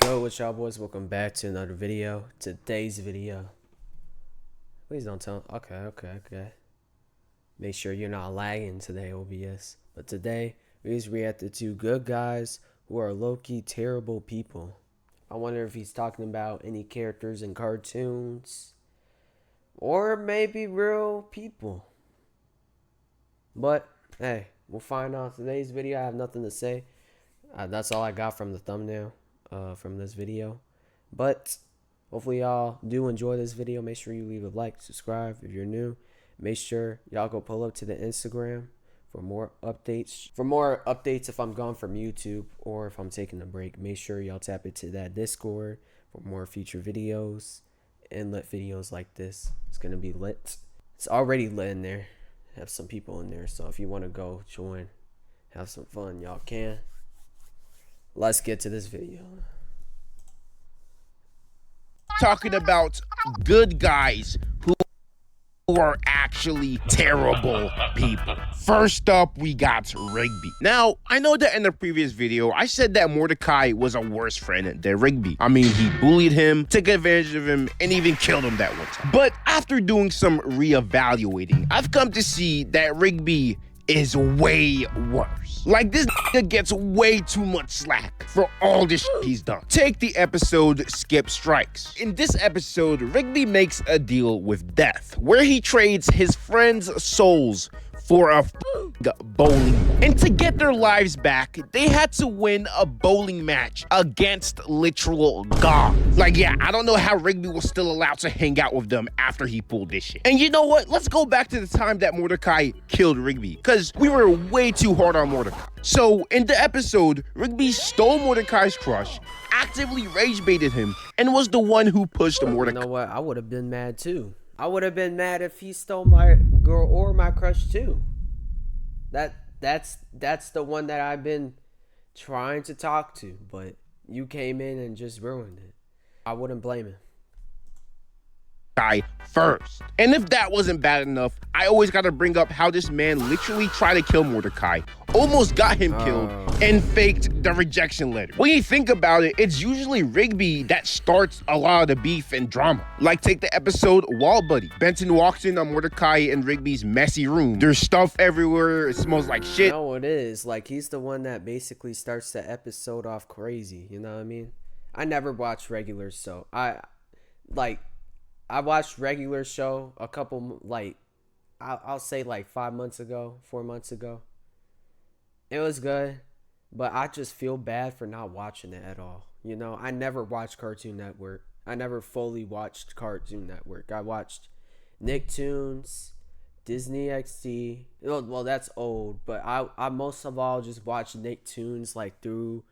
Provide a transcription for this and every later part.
Yo, what's y'all boys? Welcome back to another video. Today's video. Please don't tell. Okay. Make sure you're not lagging today, OBS. But today, we just reacted to good guys who are low-key terrible people. I wonder if he's talking about any characters in cartoons. Or maybe real people. But, hey, we'll find out today's video. I have nothing to say. That's all I got from the thumbnail. From this video, but hopefully y'all do enjoy this video. Make sure you leave a like, subscribe if you're new. Make sure y'all go pull up to the Instagram for more updates if I'm gone from YouTube or if I'm taking a break. Make sure y'all tap into that Discord for more future videos and lit videos like this. It's gonna be lit. It's already lit in there. Have some people in there, so if you want to go join, have some fun, y'all can. Let's get to this video. Talking about good guys who are actually terrible people. First up, we got Rigby. Now, I know that in the previous video, I said that Mordecai was a worse friend than Rigby. I mean, he bullied him, took advantage of him, and even killed him that one time. But after doing some reevaluating, I've come to see that Rigby is way worse. Like, this nigga gets way too much slack for all this shit he's done. Take the episode Skip Strikes. In this episode, Rigby makes a deal with Death, where he trades his friends' souls for a bowling. And to get their lives back, they had to win a bowling match against literal God. Like, yeah, I don't know how Rigby was still allowed to hang out with them after he pulled this shit. And you know what? Let's go back to the time that Mordecai killed Rigby, because we were way too hard on Mordecai. So, in the episode, Rigby stole Mordecai's crush, actively rage baited him, and was the one who pushed Mordecai. You know what? I would have been mad too. I would have been mad if he stole my girl or my crush too. That's the one that I've been trying to talk to, but you came in and just ruined it. I wouldn't blame him. Guy first. And if that wasn't bad enough, I always gotta bring up how this man literally tried to kill Mordecai, almost got him killed, and faked the rejection letter. When you think about it, it's usually Rigby that starts a lot of the beef and drama. Like, take the episode Wall Buddy. Benson walks in on Mordecai and Rigby's messy room. There's stuff everywhere, it smells like shit. No, it is. Like, he's the one that basically starts the episode off crazy, you know what I mean? I never watched regular, so I watched regular show a couple, like, I'll say like 4 months ago. It was good, but I just feel bad for not watching it at all. You know, I never watched Cartoon Network. I never fully watched Cartoon Network. I watched Nicktoons, Disney XD. Well, that's old, but I most of all just watched Nicktoons like through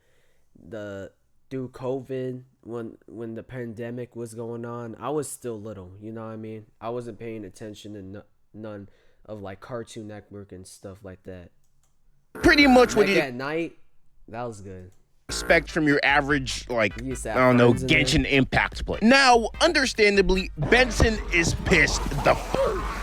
COVID, when the pandemic was going on. I was still little, you know what I mean? I wasn't paying attention to none of like Cartoon Network and stuff like that. Pretty much what Like you at night, that was good. expect from your average, like, You used to I have don't know, friends in Genshin Impact play. Now, understandably, Benson is pissed the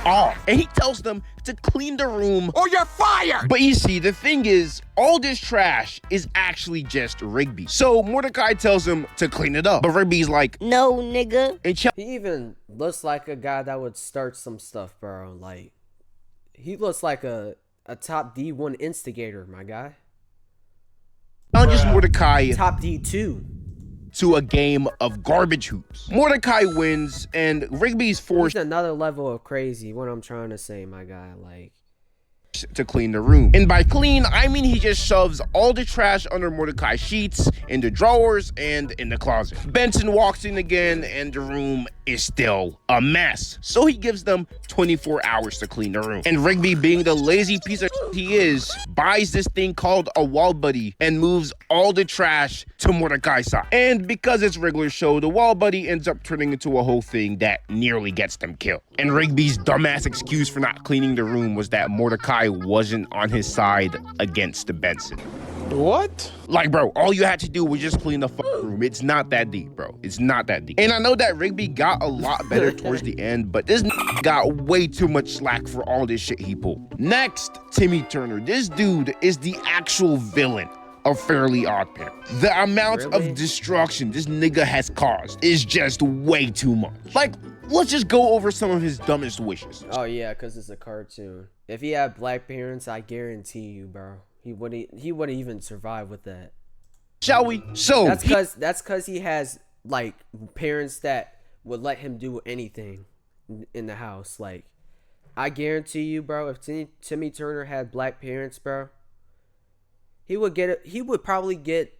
off, and he tells them to clean the room or you're fired. But you see, the thing is, all this trash is actually just Rigby. So Mordecai tells him to clean it up, but Rigby's like, no, nigga. and He even looks like a guy that would start some stuff, bro. Like, he looks like a top D1 instigator, my guy. challenges Mordecai Top D2. to a game of garbage hoops. Mordecai wins, and Rigby's forced He's another level of crazy, what I'm trying to say, my guy. Like, to clean the room. And by clean, I mean he just shoves all the trash under Mordecai's sheets, in the drawers, and in the closet. Benson walks in again, and the room is still a mess. So he gives them 24 hours to clean the room. And Rigby, being the lazy piece of shit he is, buys this thing called a Wall Buddy and moves all the trash to Mordecai's side. And because it's regular show, the Wall Buddy ends up turning into a whole thing that nearly gets them killed. And Rigby's dumbass excuse for not cleaning the room was that Mordecai wasn't on his side against the Benson. What? Like, bro, all you had to do was just clean the room. It's not that deep, bro. It's not that deep. And I know that Rigby got a lot better towards the end, but this got way too much slack for all this shit he pulled. Next, Timmy Turner. This dude is the actual villain a Fairly Odd Parents. The amount Really? of destruction this nigga has caused is just way too much. Like, let's just go over some of his dumbest wishes. Oh yeah, cause it's a cartoon. If he had black parents, I guarantee you, bro, he wouldn't even survive with that. Shall we? So That's cause he has like parents that would let him do anything in the house. Like, I guarantee you, bro, if Timmy Turner had black parents, bro, he would probably get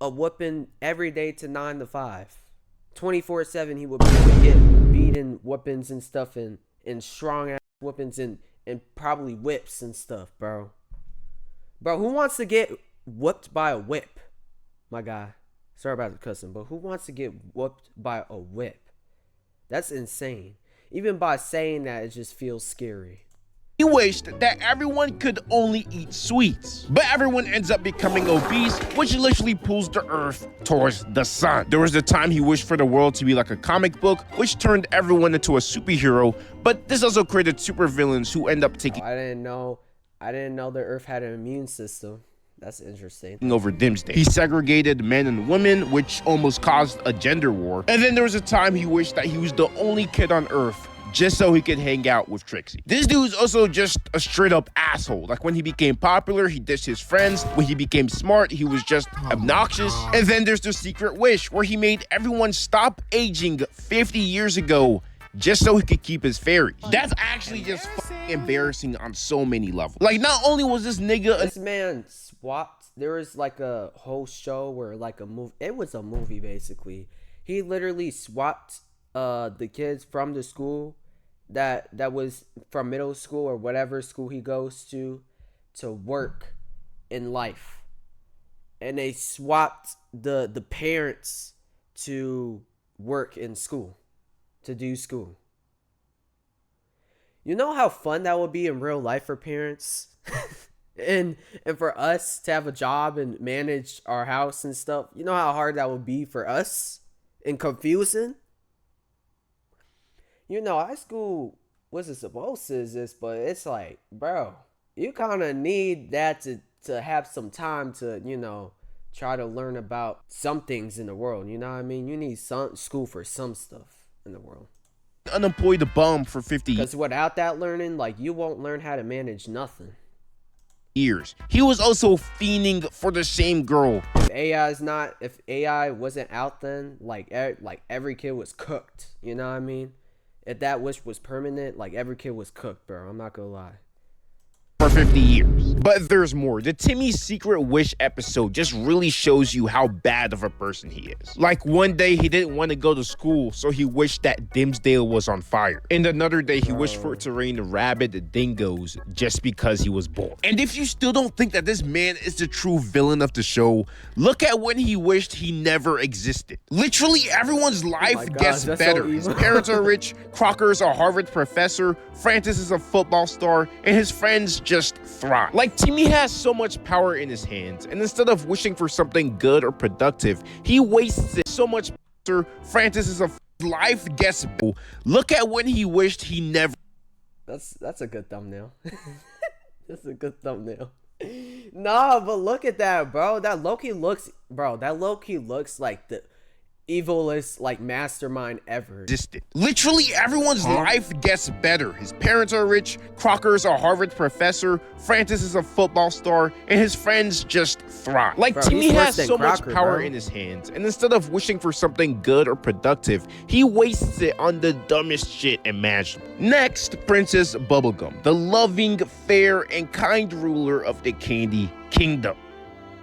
a whooping every day to 9 to 5. 24/7 he would get beating whoopings and stuff and strong ass whoopings and probably whips and stuff, bro. Bro, who wants to get whooped by a whip? My guy. Sorry about the cussing, but who wants to get whooped by a whip? That's insane. Even by saying that, it just feels scary. he wished that everyone could only eat sweets. But everyone ends up becoming obese, which literally pulls the earth towards the sun. There was a time he wished for the world to be like a comic book, which turned everyone into a superhero, but this also created supervillains who end up taking I didn't know the earth had an immune system. That's interesting. over Doomsday. He segregated men and women, which almost caused a gender war. And then there was a time he wished that he was the only kid on Earth just so he could hang out with Trixie. This dude's also just a straight up asshole. Like, when he became popular, he dissed his friends. When he became smart, he was just obnoxious. And then there's the secret wish where he made everyone stop aging 50 years ago just so he could keep his fairies. That's actually just embarrassing on so many levels. Like, not only was this nigga This man swapped. There was like a whole show where like a movie. It was a movie basically. He literally swapped the kids from the school that was from middle school or whatever school he goes to work in life, and they swapped the parents to work in school, to do school. You know how fun that would be in real life for parents? and for us to have a job and manage our house and stuff. You know how hard that would be for us and confusing? You know, high school wasn't supposed to exist, but it's like, bro, you kind of need that to have some time to, you know, try to learn about some things in the world. You know what I mean? You need some school for some stuff in the world. unemployed bum for 50 Because without that learning, like, you won't learn how to manage nothing. years. He was also fiending for the same girl. If AI wasn't out then, like every kid was cooked. You know what I mean? If that wish was permanent, like every kid was cooked, bro. I'm not gonna lie. For 50 years. But there's more. The Timmy's Secret Wish episode just really shows you how bad of a person he is. Like, one day he didn't want to go to school, so he wished that Dimsdale was on fire. And another day he wished for it to rain rabid dingoes just because he was bored. And if you still don't think that this man is the true villain of the show, look at when he wished he never existed. Literally everyone's life gets that's so better. His evil. parents are rich, Crocker is a Harvard professor, Francis is a football star, and his friends just thrive. Like, Timmy has so much power in his hands, and instead of wishing for something good or productive, he wastes it so much. Francis is a life gets. Look at when he wished he never. That's a good thumbnail. That's a good thumbnail. Nah, but look at that, bro. That low-key looks like the evilest, like, mastermind ever. Existed. Literally everyone's life gets better. His parents are rich, Crocker is a Harvard professor, Francis is a football star, and his friends just thrive. Like, Bro, Timmy he's worse has than so much Crocker, power bro. in his hands, and instead of wishing for something good or productive, he wastes it on the dumbest shit imaginable. Next, Princess Bubblegum, the loving, fair, and kind ruler of the Candy Kingdom.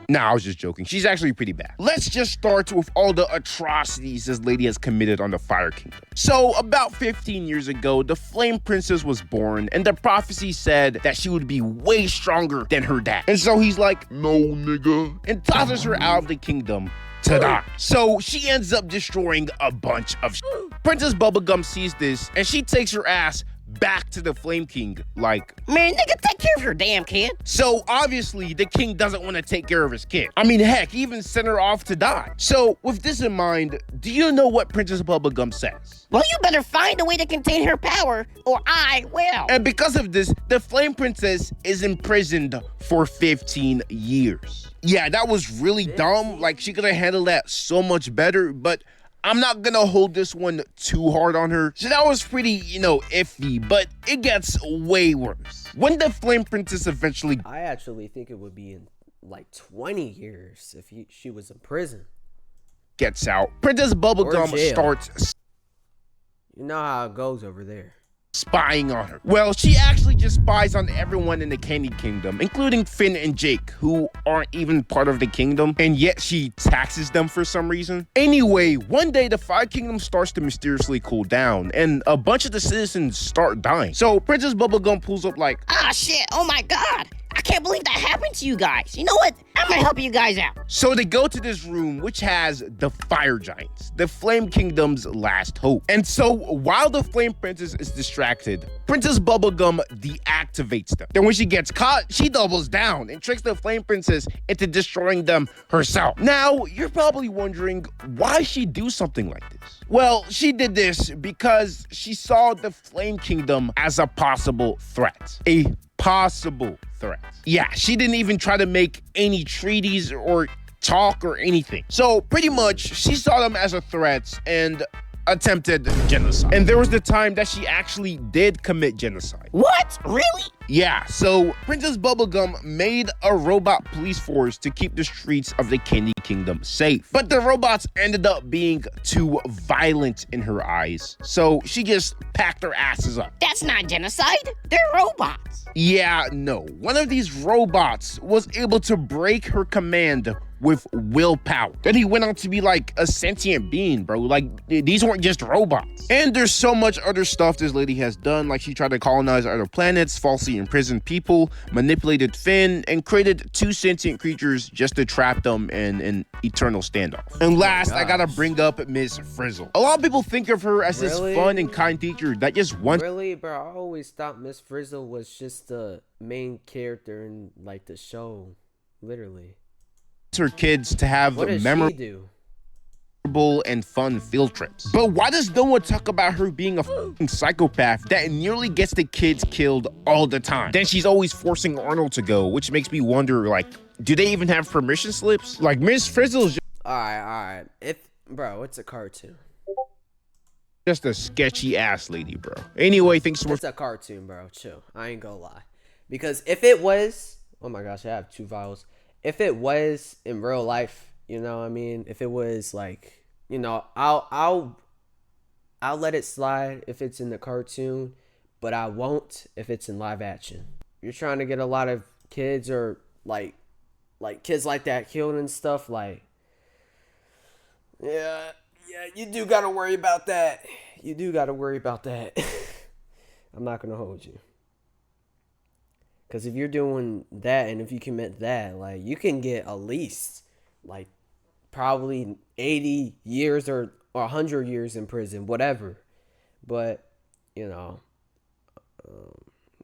Nah, I was just joking. She's actually pretty bad. Let's just start with all the atrocities this lady has committed on the Fire Kingdom. So, about 15 years ago, the Flame Princess was born, and the prophecy said that she would be way stronger than her dad. And so he's like, no, nigga, and tosses her out of the kingdom to die. So she ends up destroying a bunch of shit. Princess Bubblegum sees this, and she takes her ass back to the Flame King like, Man, nigga, take care of your damn kid. so obviously the king doesn't want to take care of his kid. I mean, heck, he even sent her off to die. So with this in mind, do you know what Princess Bubblegum says? Well, you better find a way to contain her power, or I will. And because of this, the Flame Princess is imprisoned for 15 years. Yeah, that was really dumb. Like, she could have handled that so much better, but I'm not gonna hold this one too hard on her. So that was pretty, iffy, but it gets way worse. When the Flame Princess eventually I actually think it would be in like 20 years if she was in prison. gets out, Princess Bubblegum jail. starts You know how it goes over there. spying on her. Well, she actually just spies on everyone in the Candy Kingdom, including Finn and Jake, who aren't even part of the kingdom, and yet she taxes them for some reason. Anyway, one day the Five Kingdoms starts to mysteriously cool down, and a bunch of the citizens start dying. So Princess Bubblegum pulls up like, Ah, shit. Oh my god. I can't believe that happened to you guys. You know what? I'm gonna help you guys out. so they go to this room which has the Fire Giants, the Flame Kingdom's last hope. And so while the Flame Princess is distracted, Princess Bubblegum deactivates them. Then when she gets caught, she doubles down and tricks the Flame Princess into destroying them herself. Now, you're probably wondering why she do something like this. Well, she did this because she saw the Flame Kingdom as a possible threat. A possible threat. Yeah, she didn't even try to make any treaties or talk or anything. So pretty much she saw them as a threat and attempted genocide. And there was the time that she actually did commit genocide. What? Really? Yeah, so Princess Bubblegum made a robot police force to keep the streets of the Candy Kingdom safe. But the robots ended up being too violent in her eyes, so she just packed their asses up. That's not genocide. They're robots. Yeah, no. One of these robots was able to break her command with willpower. Then he went on to be like a sentient being, bro. Like, these weren't just robots. And there's so much other stuff this lady has done. Like, she tried to colonize other planets, falsely imprisoned people, manipulated Finn, and created 2 sentient creatures just to trap them in an eternal standoff. And last, I gotta bring up Miss Frizzle. A lot of people think of her as Really? this fun and kind teacher that just wants Really, bro? I always thought Miss Frizzle was just the main character in like the show. Literally. her kids to have What does memorable she do? and fun field trips. But why does no one talk about her being a f***ing psychopath that nearly gets the kids killed all the time? Then she's always forcing Arnold to go, which makes me wonder, like, do they even have permission slips? Like, Miss Frizzle's Alright. Bro, it's a cartoon. just a sketchy ass lady, bro. Anyway, thanks so much. It's a cartoon, bro. Chill. I ain't gonna lie. Because if it was, oh my gosh, I have 2 vials. If it was in real life, you know what I mean? If it was like, you know, I'll let it slide if it's in the cartoon, but I won't if it's in live action. You're trying to get a lot of kids or like kids like that killed and stuff, like, yeah, you do gotta worry about that. You do gotta worry about that. I'm not gonna hold you. Because if you're doing that and if you commit that, like, you can get at least, like, probably 80 years or 100 years in prison, whatever. But, you know,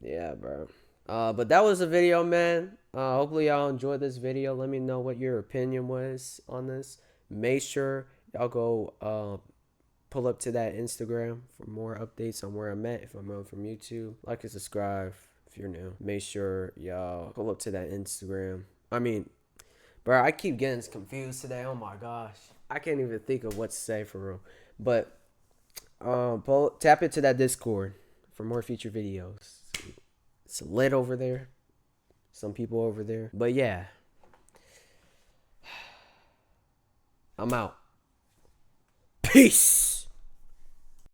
yeah, bro. But that was the video, man. Hopefully y'all enjoyed this video. Let me know what your opinion was on this. Make sure y'all go pull up to that Instagram for more updates on where I'm at. If I'm on from YouTube, like and subscribe. If you're new, make sure y'all pull up to that Instagram. I mean, bro, I keep getting confused today. Oh my gosh, I can't even think of what to say for real. But tap into that Discord for more future videos. It's lit over there. Some people over there. But yeah, I'm out. Peace.